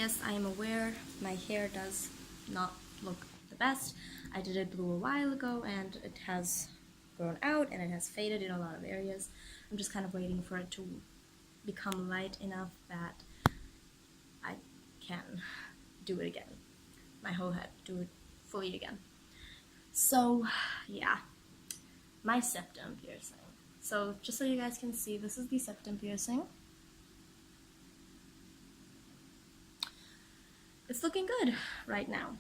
yes, I am aware my hair does not look the best. I did it blue a while ago and it has grown out and it has faded in a lot of areas. I'm just kind of waiting for it to become light enough that I can do it again. My whole head, do it fully again. So yeah, my septum piercing. So just so you guys can see, this is the septum piercing. It's looking good right now.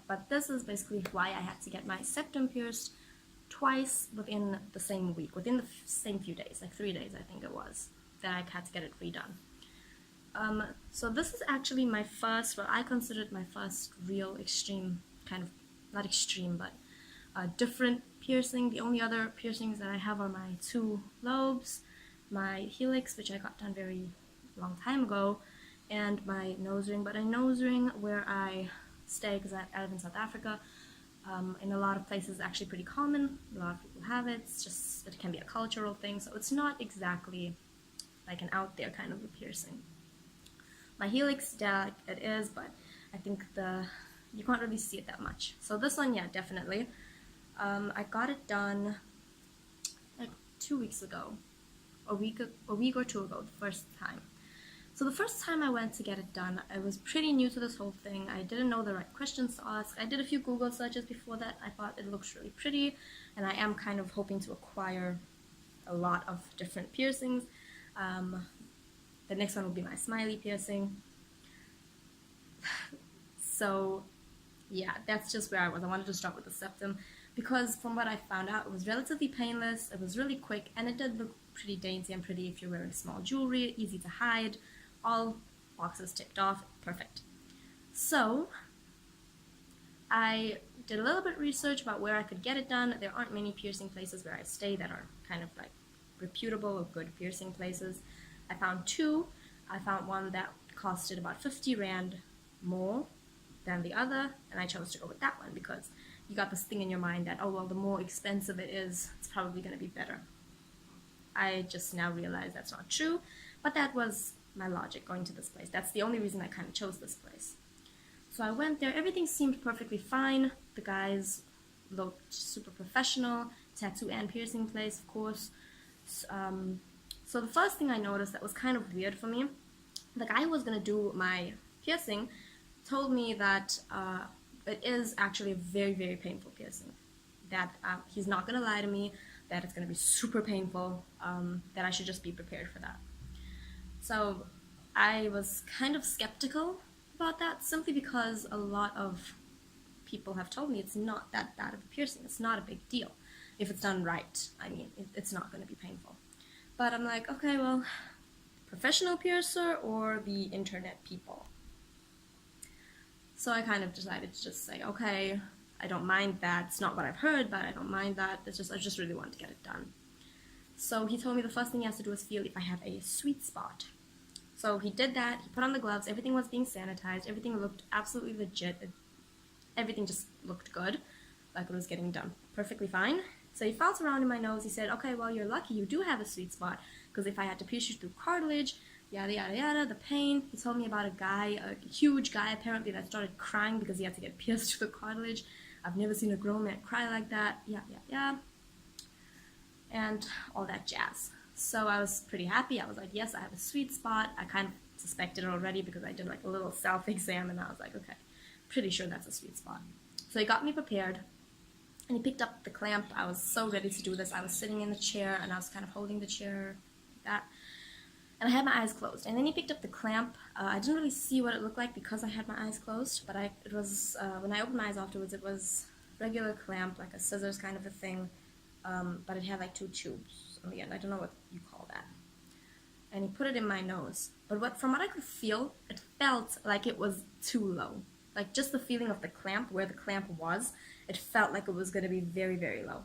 But this is basically why I had to get my septum pierced twice within the same week, within the same few days, like 3 days I think it was, that I had to get it redone. So this is actually my first, well, I consider it my first real extreme, kind of, not extreme, but different piercing. The only other piercings that I have are my 2 lobes, my helix, which I got done very long time ago, and my nose ring. But a nose ring where I stay, because I live in South Africa, in a lot of places it's actually pretty common. A lot of people have it. It's just, it can be a cultural thing, so it's not exactly like an out there kind of a piercing. My helix, yeah, it is, but I think you can't really see it that much. So this one, yeah, definitely. I got it done like 2 weeks ago, a week or 2 ago, the first time. So the first time I went to get it done, I was pretty new to this whole thing. I didn't know the right questions to ask. I did a few Google searches before that. I thought it looks really pretty, and I am kind of hoping to acquire a lot of different piercings. The next one will be my smiley piercing. So yeah, that's just where I was. I wanted to start with the septum because from what I found out, it was relatively painless, it was really quick, and it did look pretty dainty and pretty if you're wearing small jewelry, easy to hide, all boxes ticked off, perfect. So I did a little bit of research about where I could get it done. There aren't many piercing places where I stay that are kind of like reputable or good piercing places. I found 2. I found one that costed about 50 Rand more than the other, and I chose to go with that one because you got this thing in your mind that, oh well, the more expensive it is, it's probably going to be better. I just now realize that's not true, but that was my logic going to this place. That's the only reason I kind of chose this place. So I went there, everything seemed perfectly fine. The guys looked super professional, tattoo and piercing place, of course. So the first thing I noticed that was kind of weird for me, the guy who was going to do my piercing told me that it is actually a very, very painful piercing. That he's not going to lie to me, that it's going to be super painful, that I should just be prepared for that. So I was kind of skeptical about that, simply because a lot of people have told me it's not that bad of a piercing. It's not a big deal. If it's done right, I mean, it's not going to be painful. But I'm like, okay, well, professional piercer or the internet people? So I kind of decided to just say, okay, I don't mind that. It's not what I've heard, but I don't mind that. It's just, I just really want to get it done. So he told me the first thing he has to do is feel if I have a sweet spot. So he did that, he put on the gloves, everything was being sanitized, everything looked absolutely legit, everything just looked good, like it was getting done perfectly fine. So he felt around in my nose, he said, okay, well, you're lucky, you do have a sweet spot, because if I had to pierce you through cartilage, yada yada yada, the pain. He told me about a guy, a huge guy apparently, that started crying because he had to get pierced through the cartilage. I've never seen a grown man cry like that, yeah, and all that jazz. So I was pretty happy. I was like, yes, I have a sweet spot. I kind of suspected it already because I did like a little self-exam, and I was like, okay, pretty sure that's a sweet spot. So he got me prepared, and he picked up the clamp. I was so ready to do this. I was sitting in the chair, and I was kind of holding the chair like that, and I had my eyes closed. And then he picked up the clamp. I didn't really see what it looked like because I had my eyes closed, but it was, when I opened my eyes afterwards, it was regular clamp, like a scissors kind of a thing, but it had like 2 tubes on the end. I don't know what you call that. And he put it in my nose. But from what I could feel, it felt like it was too low. Like just the feeling of the clamp, where the clamp was, it felt like it was going to be very, very low.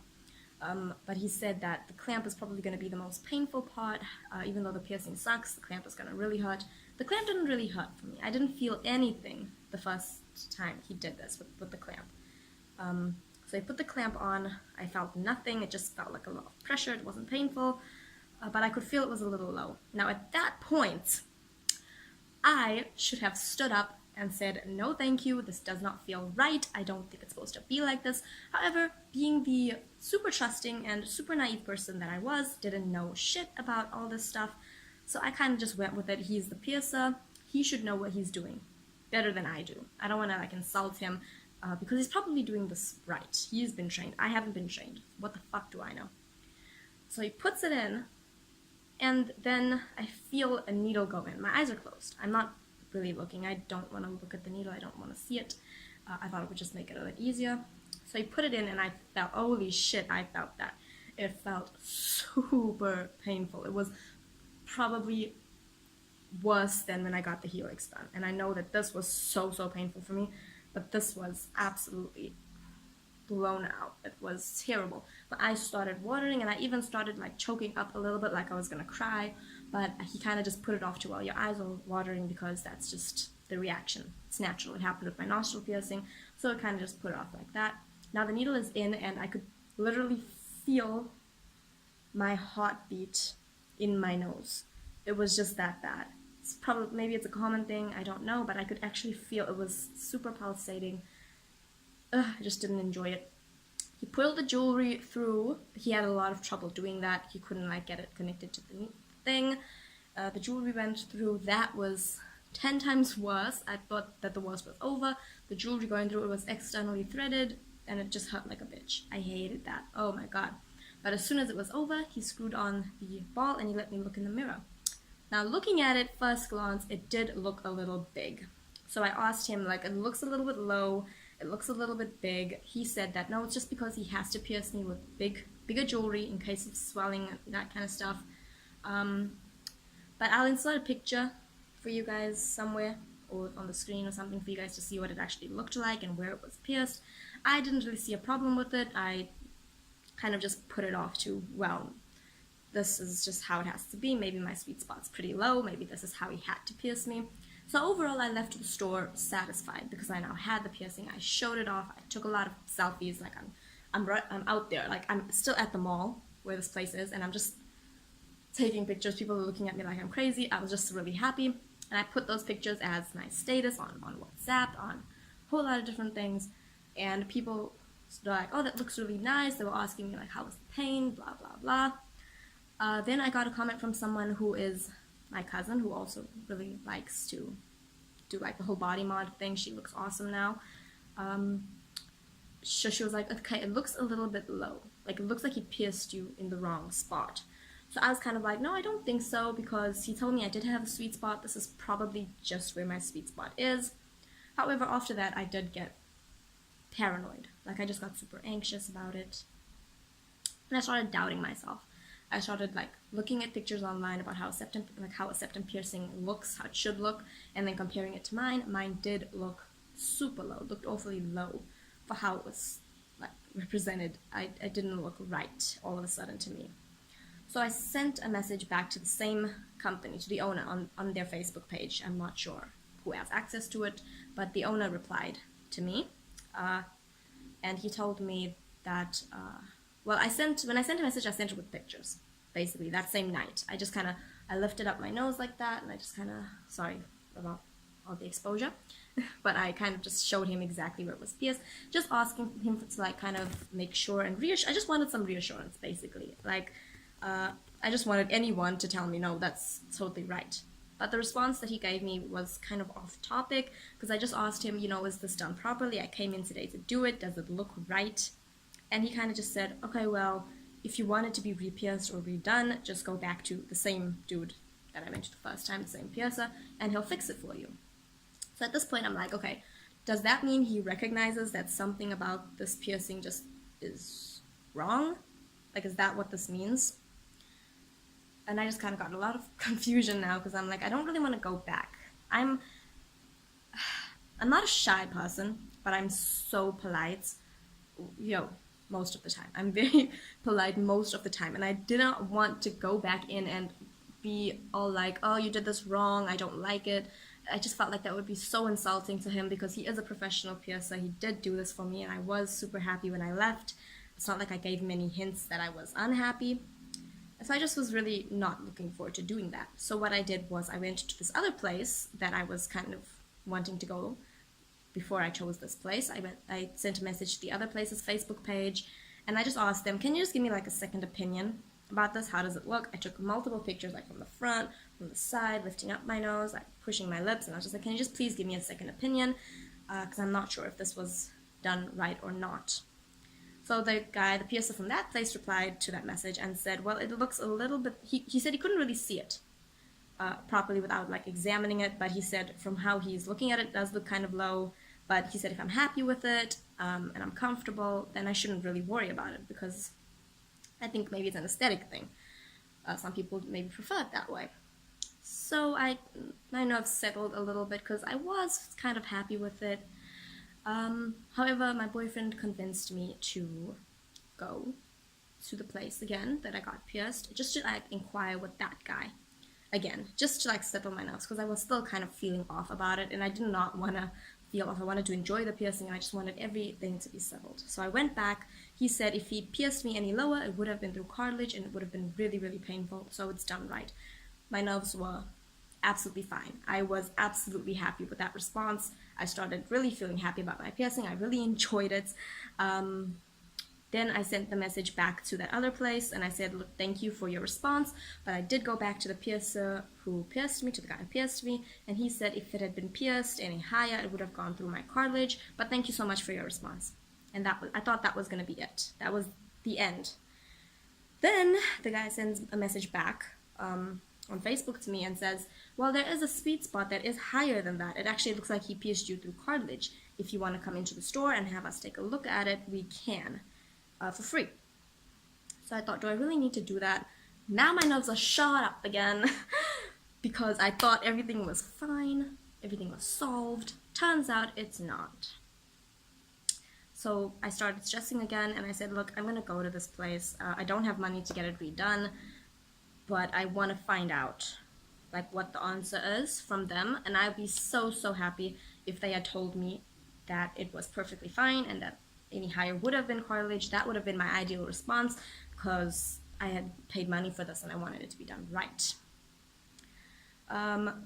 But he said that the clamp is probably going to be the most painful part. Even though the piercing sucks, the clamp is going to really hurt. The clamp didn't really hurt for me. I didn't feel anything the first time he did this with the clamp. So I put the clamp on, I felt nothing, it just felt like a lot of pressure, it wasn't painful, but I could feel it was a little low. Now at that point, I should have stood up and said, no thank you, this does not feel right, I don't think it's supposed to be like this. However, being the super trusting and super naive person that I was, didn't know shit about all this stuff, so I kind of just went with it. He's the piercer, he should know what he's doing better than I do. I don't want to like insult him because he's probably doing this right. He's been trained, I haven't been trained. What the fuck do I know? So he puts it in, and then I feel a needle go in. My eyes are closed. I'm not really looking. I don't want to look at the needle. I don't want to see it. I thought it would just make it a little easier. So I put it in, and I felt, holy shit, I felt that. It felt super painful. It was probably worse than when I got the helix done. And I know that this was so painful for me, but this was absolutely blown out. It was terrible. My eyes started watering, and I even started like choking up a little bit, like I was gonna cry, but he kind of just put it off to, well, your eyes are watering because that's just the reaction. It's natural. It happened with my nostril piercing, so it kind of just put it off like that. Now the needle is in, and I could literally feel my heartbeat in my nose. It was just that bad. It's probably, maybe it's a common thing, I don't know, but I could actually feel it was super pulsating. I just didn't enjoy it. He pulled the jewelry through. He had a lot of trouble doing that. He couldn't like get it connected to the thing. The jewelry went through. That was 10 times worse. I thought that the worst was over. The jewelry going through, it was externally threaded, and it just hurt like a bitch. I hated that. Oh my god. But as soon as it was over, he screwed on the ball and he let me look in the mirror. Now looking at it, first glance, it did look a little big. So I asked him, like, it looks a little bit low, it looks a little bit big. He said that no, it's just because he has to pierce me with bigger jewelry in case of swelling and that kind of stuff. But I'll insert a picture for you guys somewhere, or on the screen or something, for you guys to see what it actually looked like and where it was pierced. I didn't really see a problem with it. I kind of just put it off to, well, this is just how it has to be. Maybe my sweet spot's pretty low. Maybe this is how he had to pierce me. So overall, I left the store satisfied because I now had the piercing. I showed it off. I took a lot of selfies. Like I'm out there. Like I'm still at the mall where this place is, and I'm just taking pictures. People are looking at me like I'm crazy. I was just really happy, and I put those pictures as my status on WhatsApp, on a whole lot of different things, and people were like, "Oh, that looks really nice." They were asking me like, "How was the pain?" Blah blah blah. Then I got a comment from someone who is my cousin, who also really likes to do like the whole body mod thing. She looks awesome now. So she was like, okay, it looks a little bit low. Like it looks like he pierced you in the wrong spot. So I was kind of like, no, I don't think so, because he told me I did have a sweet spot. This is probably just where my sweet spot is. However, after that, I did get paranoid. Like I just got super anxious about it. And I started doubting myself. I started like looking at pictures online about how a septum piercing looks, how it should look, and then comparing it to mine. Mine did look super low, looked awfully low for how it was like represented. It didn't look right all of a sudden to me. So I sent a message back to the same company, to the owner on their Facebook page. I'm not sure who has access to it, but the owner replied to me, and he told me that. Well, when I sent a message, I sent it with pictures, basically, that same night. I lifted up my nose like that, and I just kind of, sorry about all the exposure, but I kind of just showed him exactly where it was pierced, just asking him to, like, kind of make sure and reassure. I just wanted some reassurance, basically. Like, I just wanted anyone to tell me, no, that's totally right. But the response that he gave me was kind of off topic, because I just asked him, is this done properly? I came in today to do it. Does it look right? And he kind of just said, okay, well, if you want it to be re-pierced or redone, just go back to the same dude that I mentioned the first time, the same piercer, and he'll fix it for you. So at this point, I'm like, okay, does that mean he recognizes that something about this piercing just is wrong? Like, is that what this means? And I just kind of got a lot of confusion now, because I'm like, I don't really want to go back. I'm not a shy person, but I'm so polite. Most of the time. I'm very polite most of the time, and I didn't want to go back in and be all like, oh, you did this wrong, I don't like it. I just felt like that would be so insulting to him, because he is a professional piercer. He did do this for me, and I was super happy when I left. It's not like I gave him any hints that I was unhappy. So I just was really not looking forward to doing that. So what I did was I went to this other place that I was kind of wanting to go before I chose this place. I sent a message to the other place's Facebook page, and I just asked them, can you just give me like a second opinion about this? How does it look? I took multiple pictures, like from the front, from the side, lifting up my nose, like pushing my lips, and I was just like, can you just please give me a second opinion? Because I'm not sure if this was done right or not. So the piercer from that place replied to that message and said, well, it looks a little bit, he said he couldn't really see it properly without like examining it, but he said from how he's looking at it, it does look kind of low, but he said if I'm happy with it and I'm comfortable, then I shouldn't really worry about it, because I think maybe it's an aesthetic thing. Some people maybe prefer it that way. So my nerves settled a little bit because I was kind of happy with it. However, my boyfriend convinced me to go to the place again that I got pierced, just to like inquire with that guy again, just to like settle my nerves, because I was still kind of feeling off about it, and I did not want to feel off. I wanted to enjoy the piercing, and I just wanted everything to be settled. So I went back. He said if he pierced me any lower, it would have been through cartilage, and it would have been really, really painful, so it's done right. My nerves were absolutely fine. I was absolutely happy with that response. I started really feeling happy about my piercing. I really enjoyed it. Then I sent the message back to that other place, and I said, look, thank you for your response, but I did go back to the piercer who pierced me, to the guy who pierced me, and he said if it had been pierced any higher, it would have gone through my cartilage, but thank you so much for your response. And I thought that was going to be it. That was the end. Then the guy sends a message back on Facebook to me and says, well, there is a sweet spot that is higher than that. It actually looks like he pierced you through cartilage. If you want to come into the store and have us take a look at it, we can. For free. So I thought, do I really need to do that? Now my nerves are shot up again because I thought everything was fine, everything was solved. Turns out it's not. So I started stressing again, and I said, look, I'm gonna go to this place. I don't have money to get it redone, but I want to find out like what the answer is from them, and I'd be so happy if they had told me that it was perfectly fine and that any higher would have been cartilage. That would have been my ideal response, because I had paid money for this and I wanted it to be done right.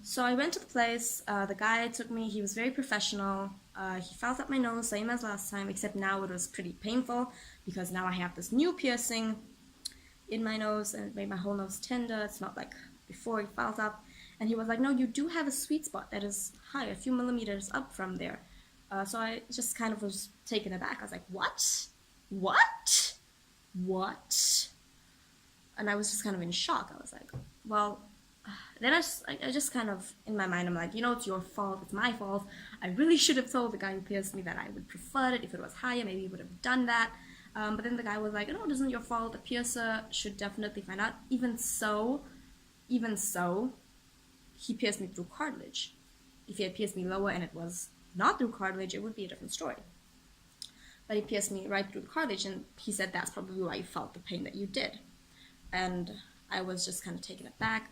So I went to the place. The guy took me. He was very professional. He felt up my nose, same as last time, except now it was pretty painful, because now I have this new piercing in my nose, and it made my whole nose tender. It's not like before he felt up. And he was like, no, you do have a sweet spot that is higher, a few millimeters up from there. So I just kind of was taken aback. I was like, what? What? What? And I was just kind of in shock. I was like, well, then I just kind of, in my mind, I'm like, you know, it's your fault. It's my fault. I really should have told the guy who pierced me that I would prefer it. If it was higher, maybe he would have done that. But then the guy was like, no, it isn't your fault. The piercer should definitely find out. Even so, he pierced me through cartilage. If he had pierced me lower and it was not through cartilage, it would be a different story. But he pierced me right through the cartilage, and he said that's probably why you felt the pain that you did. And I was just kind of taken aback.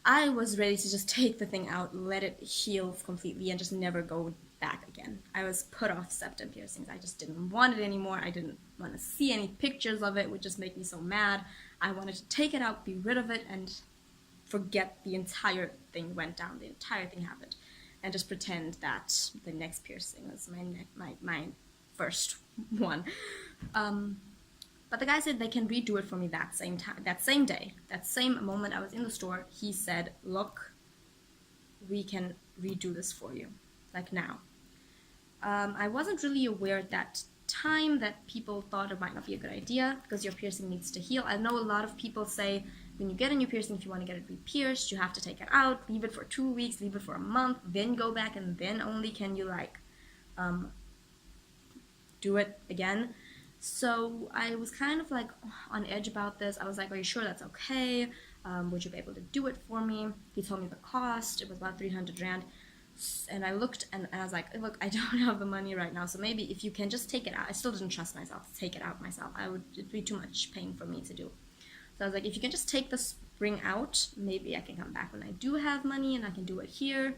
I was ready to just take the thing out, let it heal completely, and just never go back again. I was put off septum piercings. I just didn't want it anymore. I didn't want to see any pictures of it. It would just make me so mad. I wanted to take it out, be rid of it, and forget the entire thing went down, the entire thing happened, and just pretend that the next piercing was my first one. But the guy said they can redo it for me that same time, that same day, that same moment I was in the store. He said, look, we can redo this for you, like now. I wasn't really aware at that time that people thought it might not be a good idea, because your piercing needs to heal. I know a lot of people say when you get a new piercing, if you want to get it re-pierced, you have to take it out, leave it for 2 weeks, leave it for a month, then go back, and then only can you like do it again. So I was kind of like on edge about this. I was like, are you sure that's okay? Would you be able to do it for me? He told me the cost. It was about 300 rand. And I looked and I was like, look, I don't have the money right now, so maybe if you can just take it out. I still didn't trust myself to take it out myself. It'd be too much pain for me to do. So I was like, if you can just take the spring out, maybe I can come back when I do have money and I can do it here.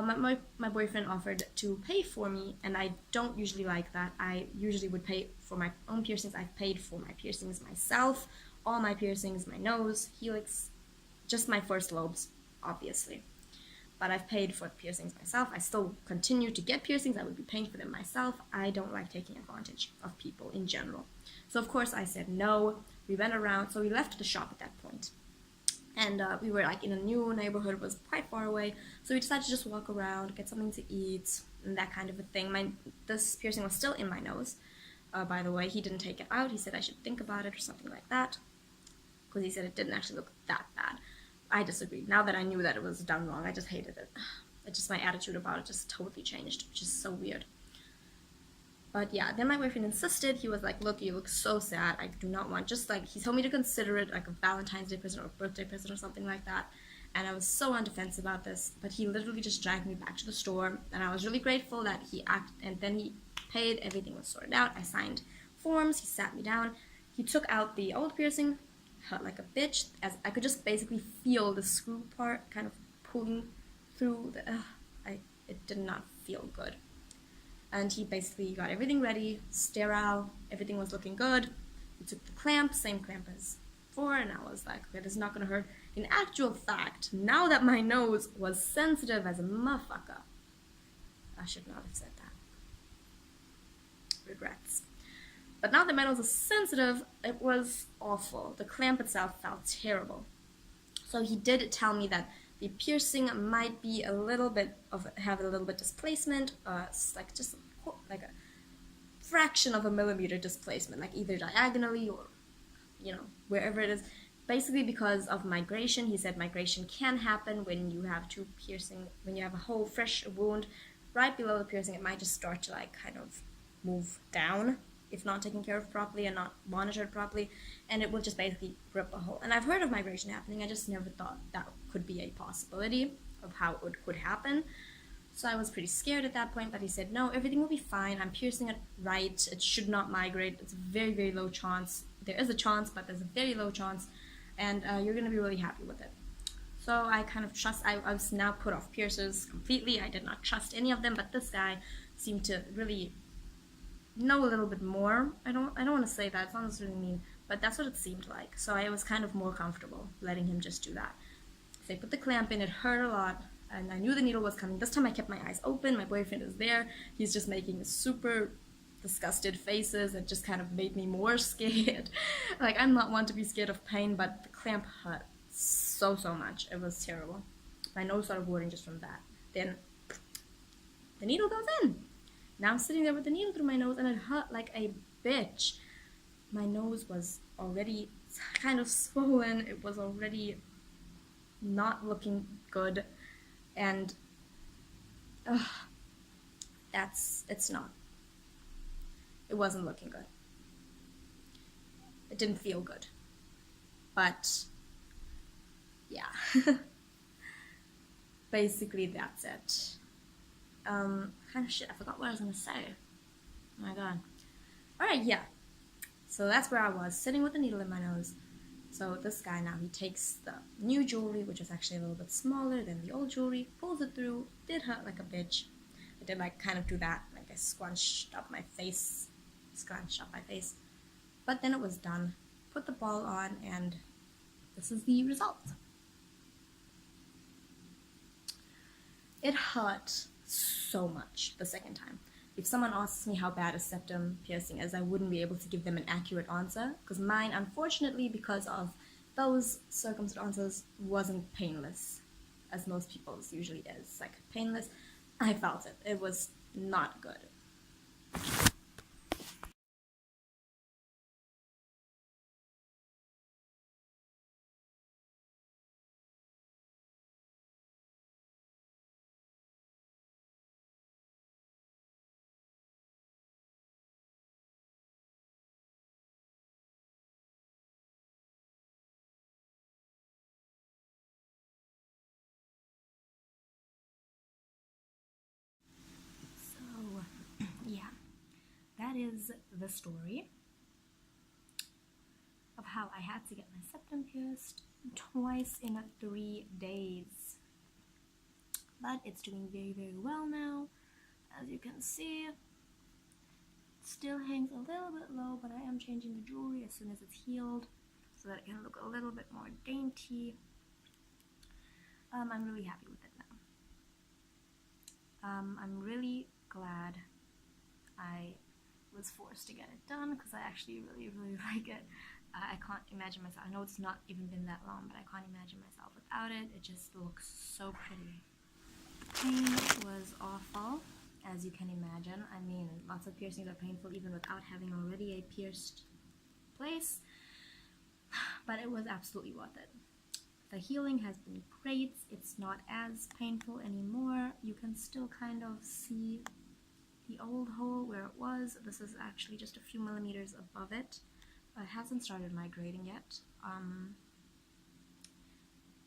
My boyfriend offered to pay for me, and I don't usually like that. I usually would pay for my own piercings. I've paid for my piercings myself, all my piercings, my nose, helix, just my first lobes, obviously. But I've paid for the piercings myself. I still continue to get piercings. I would be paying for them myself. I don't like taking advantage of people in general. So of course I said no. We went around, so we left the shop at that point. And we were like in a new neighborhood, it was quite far away, so we decided to just walk around, get something to eat, and that kind of a thing. This piercing was still in my nose, by the way. He didn't take it out. He said I should think about it or something like that, because he said it didn't actually look that bad. I disagreed. Now that I knew that it was done wrong, I just hated it. My attitude about it just totally changed, which is so weird. But yeah, then my boyfriend insisted. He was like, look, you look so sad. I do not want, just like, he told me to consider it like a Valentine's Day present or a birthday present or something like that. And I was so on defense about this, but he literally just dragged me back to the store. And I was really grateful that and then he paid, everything was sorted out. I signed forms, he sat me down. He took out the old piercing, hurt like a bitch, as I could just basically feel the screw part kind of pulling through it did not feel good. And he basically got everything ready, sterile, everything was looking good. He took the clamp, same clamp as before, and I was like, okay, this is not gonna hurt. In actual fact, now that my nose was sensitive as a motherfucker, I should not have said that. Regrets. But now that my nose was sensitive, it was awful. The clamp itself felt terrible. So he did tell me that the piercing might be have a little bit displacement, like just like a fraction of a millimeter displacement, like either diagonally or, wherever it is. Basically because of migration. He said migration can happen when you have when you have a whole fresh wound right below the piercing. It might just start to like kind of move down if not taken care of properly and not monitored properly, and it will just basically rip a hole. And I've heard of migration happening, I just never thought that could be a possibility of how it could happen. So I was pretty scared at that point, but he said, no, everything will be fine. I'm piercing it right. It should not migrate. It's a very, very low chance. There is a chance, but there's a very low chance, and you're going to be really happy with it. So I kind of I was now put off piercers completely. I did not trust any of them, but this guy seemed to really know a little bit more. I don't want to say that, it sounds really mean, but that's what it seemed like. So I was kind of more comfortable letting him just do that. So I put the clamp in, it hurt a lot, and I knew the needle was coming. This time I kept my eyes open. My boyfriend is there. He's just making super disgusted faces. It just kind of made me more scared. Like, I'm not one to be scared of pain, but the clamp hurt so much. It was terrible. My nose started bleeding just from that. Then the needle goes in. Now I'm sitting there with the needle through my nose, and it hurt like a bitch. My nose was already kind of swollen. It was already not looking good, and it wasn't looking good. It didn't feel good. But yeah. Basically that's it. Kind of shit, I forgot what I was gonna say. Oh my god. Alright, yeah. So that's where I was, sitting with the needle in my nose. So this guy now, he takes the new jewelry, which is actually a little bit smaller than the old jewelry, pulls it through. Did hurt like a bitch. I did like kind of do that, like I scrunched up my face. But then it was done. Put the ball on, and this is the result. It hurt so much the second time. If someone asks me how bad a septum piercing is, I wouldn't be able to give them an accurate answer, because mine, unfortunately, because of those circumstances, wasn't painless, as most people's usually is. Like, painless. I felt it. It was not good. Yeah, that is the story of how I had to get my septum pierced twice in 3 days. but it's doing very, very well now. As you can see, it still hangs a little bit low, but I am changing the jewelry as soon as it's healed so that it can look a little bit more dainty. I'm really happy with it now. I'm really glad I was forced to get it done because I actually really, really like it. I can't imagine myself, I know it's not even been that long, but I can't imagine myself without it. It just looks so pretty. The pain was awful, as you can imagine. I mean, lots of piercings are painful even without having already a pierced place, but it was absolutely worth it. The healing has been great. It's not as painful anymore. You can still kind of see the old hole where it was. This is actually just a few millimeters above it. It hasn't started migrating yet.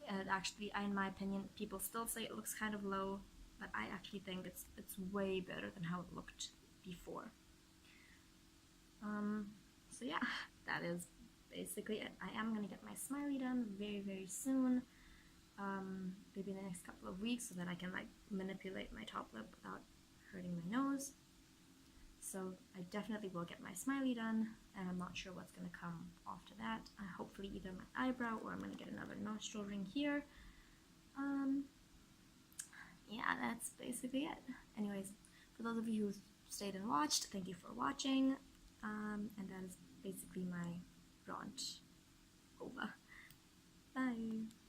And actually, in my opinion, people still say it looks kind of low, but I actually think it's way better than how it looked before. So yeah, that is basically it. I am gonna get my smiley done very, very soon. Maybe in the next couple of weeks, so that I can like manipulate my top lip without hurting my nose. So I definitely will get my smiley done, and I'm not sure what's going to come after that. Hopefully either my eyebrow or I'm going to get another nostril ring here. Yeah, that's basically it. Anyways, for those of you who stayed and watched, thank you for watching. And that is basically my rant over. Bye!